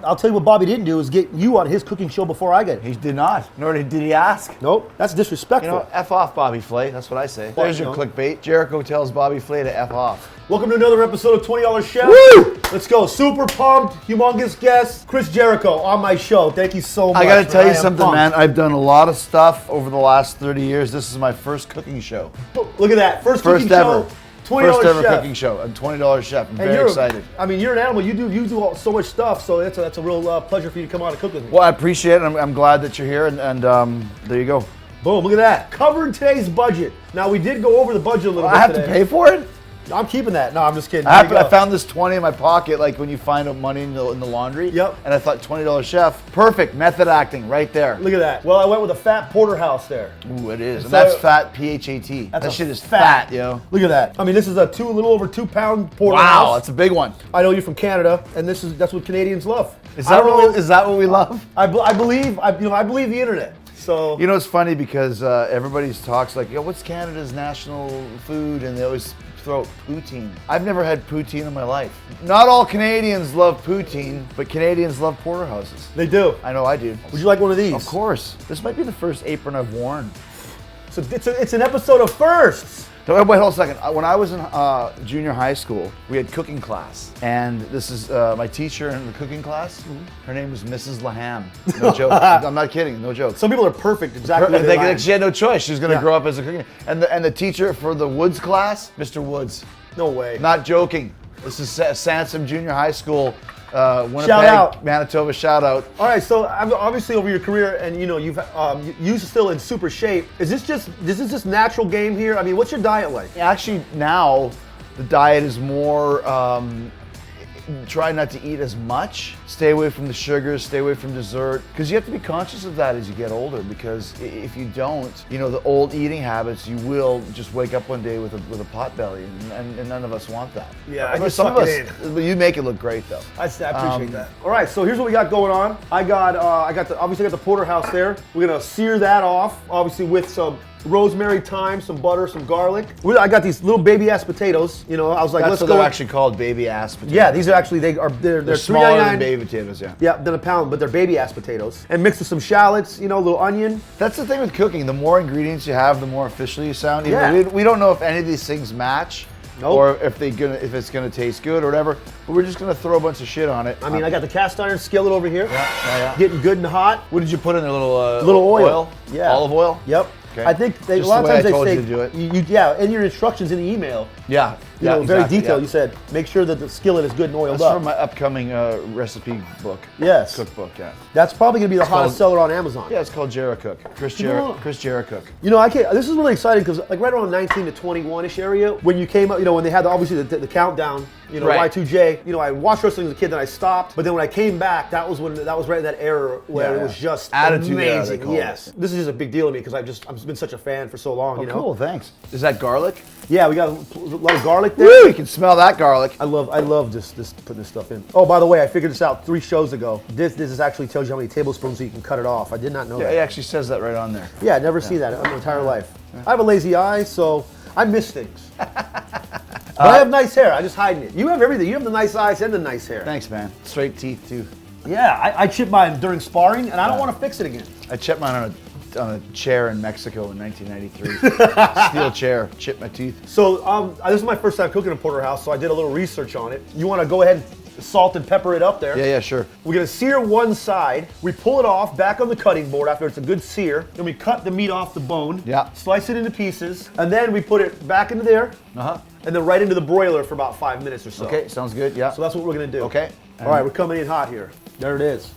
I'll tell you what Bobby didn't do is get you on his cooking show before I get. He did not, nor did he ask. Nope, that's disrespectful. You know, F off Bobby Flay, that's what I say. There's your clickbait. Jericho tells Bobby Flay to F off. Welcome to another episode of $20 Chef. Woo! Let's go. Super pumped, humongous guest, Chris Jericho on my show. Thank you so much. I gotta tell you something, pumped. man. I've done a lot of stuff over the last 30 years. This is my first cooking show. Look at that. First First cooking ever. show. $20 First ever chef. cooking show. I'm $20 chef. I'm And very excited. I mean, you're an animal. You do so much stuff, so that's a real pleasure for you to come on and cook with me. Well, I appreciate it. I'm glad that you're here, and there you go. Boom, look at that. Covered today's budget. Now, we did go over the budget a little bit I have today. to pay for it? I'm keeping that. No, I'm just kidding. I found this 20 in my pocket, like when you find out money in the laundry. Yep. And I thought $20 chef, perfect method acting right there. Look at that. Well, I went with a fat porterhouse there. Ooh, it is. So- And that's fat, PHAT. That shit is fat, yo. Look at that. I mean, this is a little over 2 pound porterhouse. Wow, that's a big one. I know you're from Canada, and that's what Canadians love. Is that what we love? I believe the internet. So You know, it's funny because everybody talks like, yo, what's Canada's national food? And they always throw out poutine. I've never had poutine in my life. Not all Canadians love poutine, but Canadians love porterhouses. they do. I know I do. Would you like one of these? Of course. This might be the first apron I've worn. So it's an episode of firsts. So, wait, hold a second. When I was in junior high school, we had cooking class. And this is my teacher in the cooking class. Her name was Mrs. Laham. No joke. I'm not kidding. No joke. Some people are perfect exactly. Like She had no choice. She was going to grow up as a cooking. And the teacher for the Woods class, Mr. Woods. No way. Not joking. This is Sansom Junior High School, Winnipeg, Shout out. Manitoba. Shout out. All right, so obviously over your career, and you know you're still in super shape. Is this just natural game here? I mean, what's your diet like? Actually, now the diet is more try not to eat as much. Stay away from the sugars, stay away from dessert. Because you have to be conscious of that as you get older, because if you don't, you know, the old eating habits, you will just wake up one day with a pot belly, and none of us want that. Yeah, I I mean, just some of suck us, it you make it look great though. I appreciate that. All right, so here's what we got going on. I got the porterhouse there. We're gonna sear that off, obviously with some rosemary, thyme, some butter, some garlic. I got these little baby ass potatoes. You know, I was like, That's let's what go. they're actually called, baby ass potatoes. Yeah, these are actually they're smaller than $3.99. baby potatoes, yeah. Yeah, than a pound, but they're baby ass potatoes. And mixed with some shallots, you know, a little onion. That's the thing with cooking. The more ingredients you have, the more official you sound. Yeah. We don't know if any of these things match. Nope. Or if it's gonna taste good or whatever, but we're just gonna throw a bunch of shit on it. I mean, I got the cast iron skillet over here. Yeah. Getting good and hot. What did you put in there? Little oil. Yeah. Olive oil. Yep. Okay. I think a Just lot the of way times I told they you say, to do it. Yeah, in your instructions in the email, Yeah. you know, very exactly, detailed. yeah. You said make sure that the skillet is good and oiled That's up. from my upcoming recipe book. Yes. Cookbook. Yeah. That's probably gonna be the hottest called- seller on Amazon. Yeah, it's called Jericho. Chris Jericho. You know, this is really exciting because like right around 19 to 21-ish area, when you came up, you know, when they had obviously the countdown, you know, Right. Y2J, you know, I watched wrestling as a kid, then I stopped, but then when I came back, that was right in that era where Yeah, it was just Attitude era, amazing. they call Yes. This is just a big deal to me because I've been such a fan for so long, you know. Cool. Thanks. Is that garlic? Yeah, we got a lot of garlic there. Woo! You can smell that garlic. I love this putting this stuff in. Oh, by the way, I figured this out 3 shows ago. This actually tells you how many tablespoons so you can cut it off. I did not know Yeah, that. it actually says that right on there. Yeah, I never see that in my entire life. I have a lazy eye, so I miss things. But I have nice hair. I just hiding it. You have everything. You have the nice eyes and the nice hair. Thanks, man. Straight teeth too. Yeah, I chipped mine during sparring, and I don't want to fix it again. I chipped mine on a chair in Mexico in 1993. Steel chair, chipped my teeth. So this is my first time cooking a porterhouse, so I did a little research on it. You want to go ahead and salt and pepper it up there. Yeah, sure. We're gonna sear one side. We pull it off back on the cutting board after it's a good sear. Then we cut the meat off the bone. Yeah. Slice it into pieces, and then we put it back into there. And then right into the broiler for about 5 minutes or so. Okay, sounds good. Yeah. So that's what we're gonna do. Okay. All right, we're coming in hot here. There it is.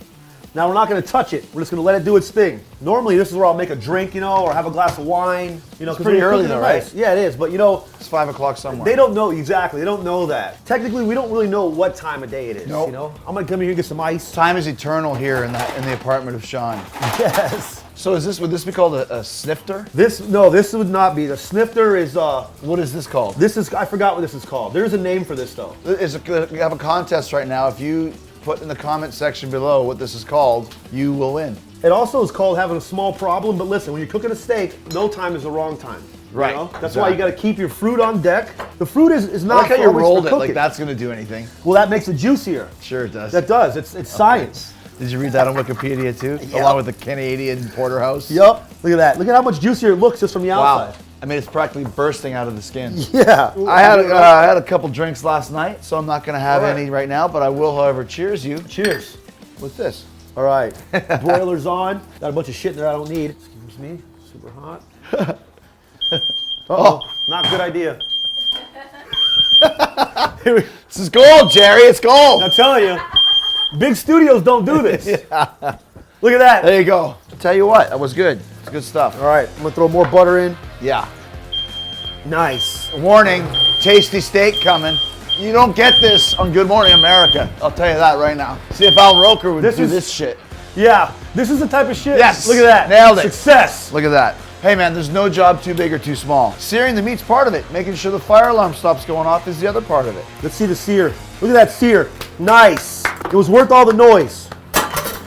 Now we're not gonna touch it. We're just gonna let it do its thing. Normally this is where I'll make a drink, you know, or have a glass of wine. You know, It's pretty early though, right? Yeah, it is. But you know, It's 5 o'clock somewhere. they don't know exactly. They don't know that. Technically, we don't really know what time of day it is. Nope. You know, I'm gonna come in here and get some ice. Time is eternal here in the apartment of Shaun. Yes. So would this be called a snifter? This would not be. The snifter is What is this called? I forgot what this is called. There's a name for this though. We have a contest right now. If you put in the comment section below what this is called, you will win. It also is called having a small problem, but listen, when you're cooking a steak, no time is the wrong time. Right. You know? That's why you got to keep your fruit on deck. The fruit is I not like how you always for rolled it. Like cooking. that's going to do anything. Well, that makes it juicier. Sure it does. That does. It's science. Did you read that on Wikipedia too? Yep. Along with the Canadian porterhouse? Yup. Look at that. Look at how much juicier it looks just from the Wow. outside. I mean, it's practically bursting out of the skin. Yeah. I had a couple drinks last night, so I'm not going to have All right. any right now, but I will, however, cheers you Cheers. with this. All right. Broiler's on. Got a bunch of shit in there I don't need. Excuse me. Super hot. Uh-oh. Not a good idea. This is gold, Jerry. It's gold. I'm telling you, big studios don't do this. Look at that. There you go. I'll tell you what, that was good. It's good stuff. All right, I'm gonna throw more butter in. Yeah. Nice. Warning, tasty steak coming. You don't get this on Good Morning America. I'll tell you that right now. See if Al Roker would do this shit. Yeah, this is the type of shit. Yes. Look at that. Nailed it. Success. Look at that. Hey man, there's no job too big or too small. Searing the meat's part of it. Making sure the fire alarm stops going off is the other part of it. Let's see the sear. Look at that sear. Nice. It was worth all the noise.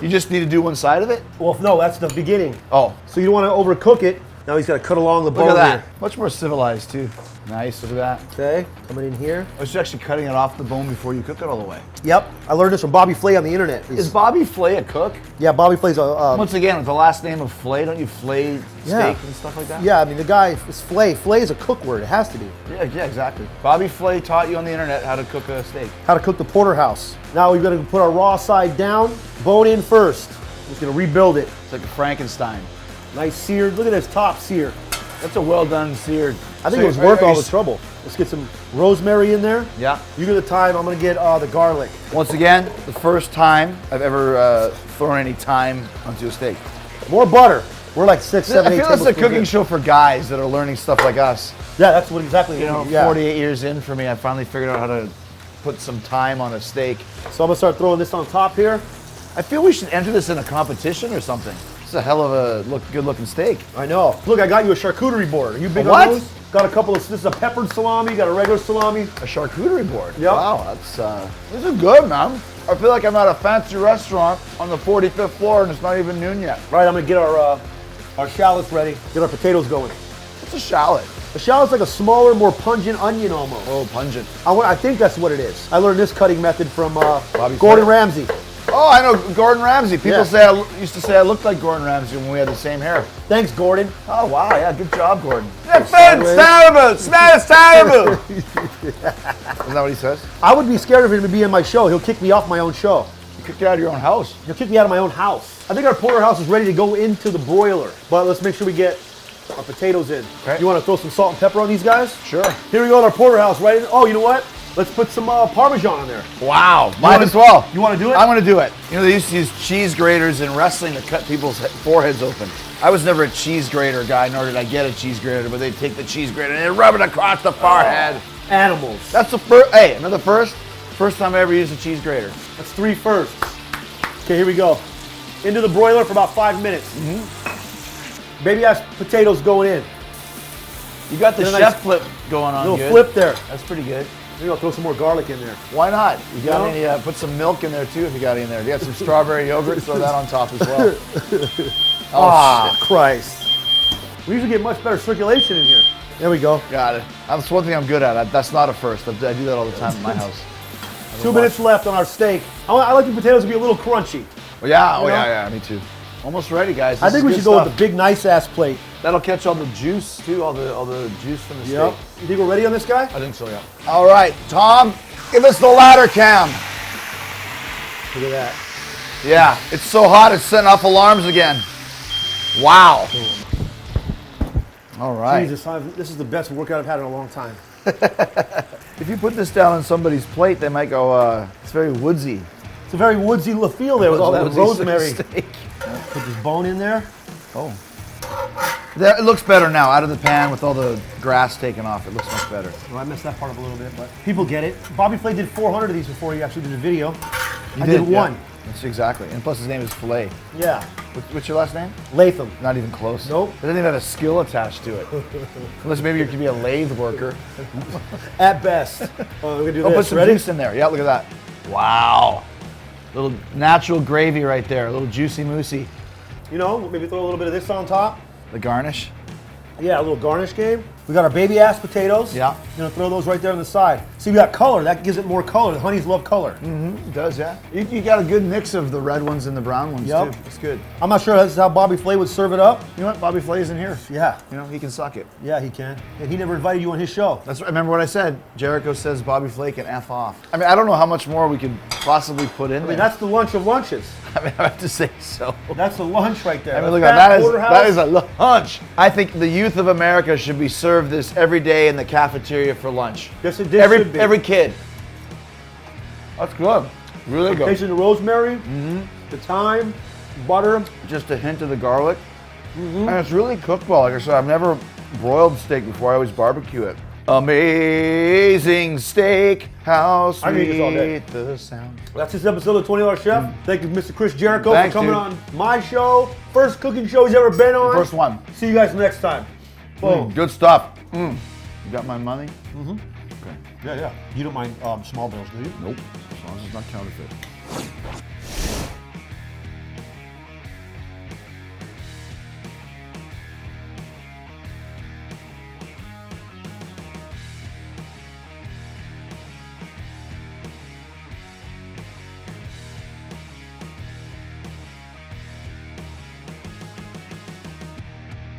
You just need to do one side of it? Well, no, that's the beginning. Oh. So you don't want to overcook it. Now he's got to cut along the bone Look at that. here. Much more civilized too. Nice, look at that. Okay, coming in here. I was actually cutting it off the bone before you cook it all the way. Yep, I learned this from Bobby Flay on the internet. Is Bobby Flay a cook? Yeah, Bobby Flay's a... Once again, with the last name of Flay, don't you flay Yeah. steak and stuff like that? yeah, I mean, the guy is Flay. Flay is a cook word. It has to be. Yeah, exactly. Bobby Flay taught you on the internet how to cook a steak. How to cook the porterhouse. Now we're going to put our raw side down, bone in first. Just going to rebuild it. It's like a Frankenstein. Nice seared. Look at this top sear. That's a well done seared. I think it was worth all the trouble. Let's get some rosemary in there. Yeah. You get the thyme. I'm going to get the garlic. Once again, the first time I've ever thrown any thyme onto a steak. More butter. We're like 6, 7, I 8 feel this is a tablespoons cooking in. show for guys that are learning stuff like us. Yeah, that's what exactly. You know, yeah. 48 years in for me, I finally figured out how to put some thyme on a steak. So I'm going to start throwing this on top here. I feel we should enter this in a competition or something. This is a hell of a good-looking steak. I know. Look, I got you a charcuterie board. Are you big A on what? those? Got a couple of, this is a peppered salami, got a regular salami. A charcuterie board. Yep. Wow, that's this is good, man. I feel like I'm at a fancy restaurant on the 45th floor and it's not even noon yet. Right, I'm gonna get our shallots ready, get our potatoes going. It's a shallot. A shallot's like a smaller, more pungent onion almost. Oh, pungent. I think that's what it is. I learned this cutting method from Bobby Gordon Flay. Ramsay. Oh, I know Gordon Ramsay. People Yeah. used to say I looked like Gordon Ramsay when we had the same hair. Thanks, Gordon. Oh wow, yeah, good job, Gordon. It's terrible. Smells terrible. Isn't that what he says? I would be scared of him to be in my show. He'll kick me off my own show. You kicked you out of your own house. He'll kick me out of my own house. I think our porterhouse is ready to go into the broiler, but let's make sure we get our potatoes in. Okay. You want to throw some salt and pepper on these guys? Sure. Here we go, our porterhouse, right in. Oh, you know what? Let's put some Parmesan on there. Wow, might wanna- as well. You want to do it? I'm going to do it. You know, they used to use cheese graters in wrestling to cut people's foreheads open. I was never a cheese grater guy, nor did I get a cheese grater, but they'd take the cheese grater and they'd rub it across the forehead. Animals. That's the first, hey, another first. First time I ever used a cheese grater. That's 3 firsts. Okay, here we go. Into the broiler for about 5 minutes. Baby ass potatoes going in. You got the Get a chef nice flip going on Little good. flip there. That's pretty good. Maybe I'll throw some more garlic in there. Why not? You got know? any, put some milk in there too if you got any in there. You got some strawberry yogurt, throw that on top as well. Ah, Christ. We usually get much better circulation in here. There we go. Got it. That's one thing I'm good at. That's not a first. I do that all the time in my house. 2 minutes left on our steak. I like the potatoes to be a little crunchy. Oh, yeah, You know? yeah, me too. Almost ready, guys. I think we should go with the big, nice ass plate. That'll catch all the juice too, all the juice from the Yep. steak. You think we're ready on this guy? I think so, yeah. All right, Tom, give us the ladder cam. Look at that. Yeah, it's so hot it's setting off alarms again. Wow. All right. Jesus, this is the best workout I've had in a long time. If you put this down on somebody's plate, they might go, it's very woodsy. It's a very woodsy feel there with all that Woodsy rosemary. steak. Put this bone in there. Oh. It looks better now, out of the pan with all the grass taken off. It looks much better. Well, I messed that part up a little bit, but people get it. Bobby Flay did 400 of these before he actually did a video. I did yeah. one. That's exactly. And plus his name is Flay. Yeah. What's your last name? Latham. Not even close. Nope. It doesn't even have a skill attached to it. Unless maybe you could be a lathe worker. At best. We're gonna do Oh, this. put some Ready? juice in there. Yeah, look at that. Wow. Little natural gravy right there. A little juicy moosey. You know, maybe throw a little bit of this on top. The garnish. Yeah, a little garnish game. We got our baby ass potatoes. Yeah. Gonna throw those right there on the side. See, we got color. That gives it more color. The honeys love color. It does, yeah. You got a good mix of the red ones and the brown ones Yep. too. It's good. I'm not sure that's how Bobby Flay would serve it up. You know what? Bobby Flay isn't here. Yeah. You know, he can suck it. Yeah, he can. And he never invited you on his show. That's. Remember what I said? Jericho says Bobby Flay can F off. I mean, I don't know how much more we could possibly put in I mean, there. that's the lunch of lunches. I mean, I have to say so. That's the lunch right there. I mean, The look at fat that. porterhouse. That is a lunch. I think the youth of America should be served this every day in the cafeteria for lunch. Yes, it should be. Every kid. That's good. Really good. Tasting the rosemary, the thyme, butter. Just a hint of the garlic. And it's really cooked well. Like I said, I've never broiled steak before. I always barbecue it. Amazing steak. How I can eat this all day. sweet the sound. That's this episode of $20 Chef. Thank you, Mr. Chris Jericho, Thanks, for coming dude. on my show. First cooking show he's ever been on. First one. See you guys next time. Boom. Good stuff. You got my money? Yeah. You don't mind small bills, do you? Nope. As long as it's not counterfeit.